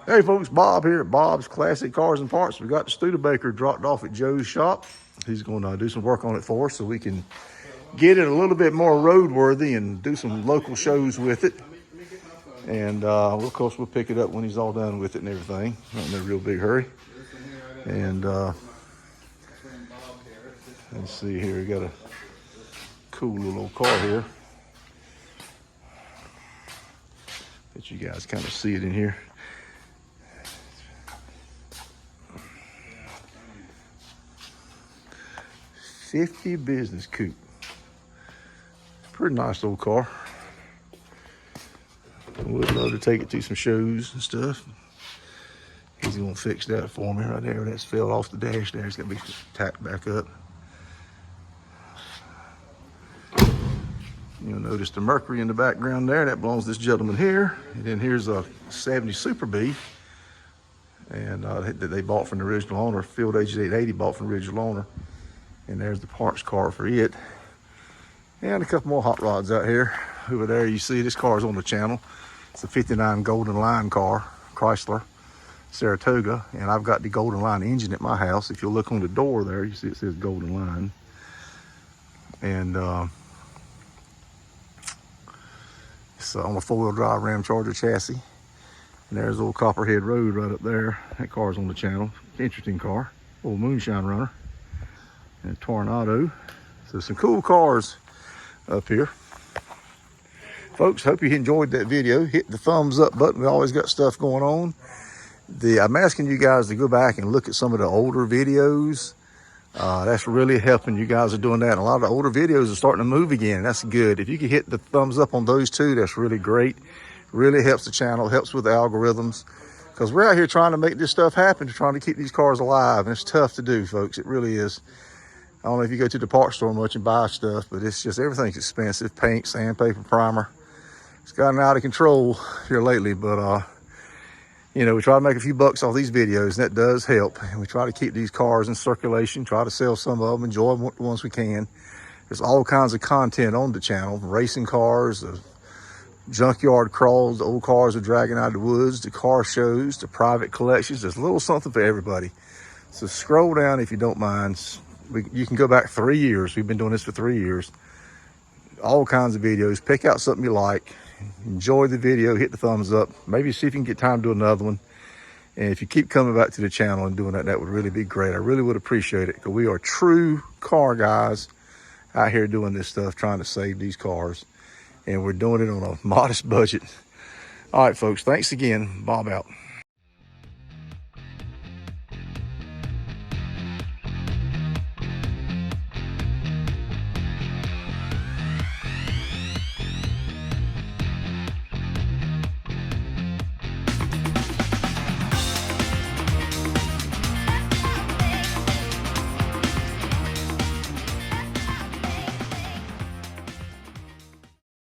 Hey folks, Bob here at Bob's Classic Cars and Parts. We got the Studebaker dropped off at Joe's shop. He's going to do some work on it for us so we can get it a little bit more roadworthy and do some local shows with it. And of course, we'll pick it up when he's all done with it and everything. Not in a real big hurry. And let's see here, we got a cool little old car here. Let you guys kind of see it in here. 50 business coupe. Pretty nice old car. Would love to take it to some shows and stuff. He's gonna fix that for me right there. That's fell off the dash there. It's gonna be tacked back up. You'll notice the Mercury in the background there. That belongs to this gentleman here. And then here's a 70 Super B. And that they bought from the original owner. Field Agent 880 bought from the original owner. And there's the parts car for it. And a couple more hot rods out here. Over there you see this car is on the channel. It's a 59 Golden Line car, Chrysler, Saratoga. And I've got the Golden Line engine at my house. If you look on the door there, you see it says Golden Line. And it's on a 4-wheel drive Ram Charger chassis. And there's old Copperhead Road right up there. That car's on the channel. Interesting car. Old moonshine runner. And Tornado. So some cool cars up here. Folks, hope you enjoyed that video. Hit the thumbs up button. We always got stuff going on. I'm asking you guys to go back and look at some of the older videos. That's really helping. You guys are doing that. And a lot of the older videos are starting to move again. That's good. If you can hit the thumbs up on those two, that's really great. Really helps the channel, helps with the algorithms. Because we're out here trying to make this stuff happen, trying to keep these cars alive. And it's tough to do, folks. It really is. I don't know if you go to the parts store much and buy stuff, but it's just everything's expensive. Paint, sandpaper, primer. It's gotten out of control here lately, but you know, we try to make a few bucks off these videos, and that does help. And we try to keep these cars in circulation, try to sell some of them, enjoy them the ones we can. There's all kinds of content on the channel, racing cars, junkyard crawls, the old cars are dragging out of the woods, the car shows, the private collections. There's a little something for everybody. So scroll down if you don't mind. You can go back 3 years. We've been doing this for 3 years. All kinds of videos. Pick out something you like. Enjoy the video. Hit the thumbs up. Maybe see if you can get time to do another one. And if you keep coming back to the channel and doing that, that would really be great. I really would appreciate it, because we are true car guys out here doing this stuff, trying to save these cars. And we're doing it on a modest budget. All right, folks. Thanks again. Bob out.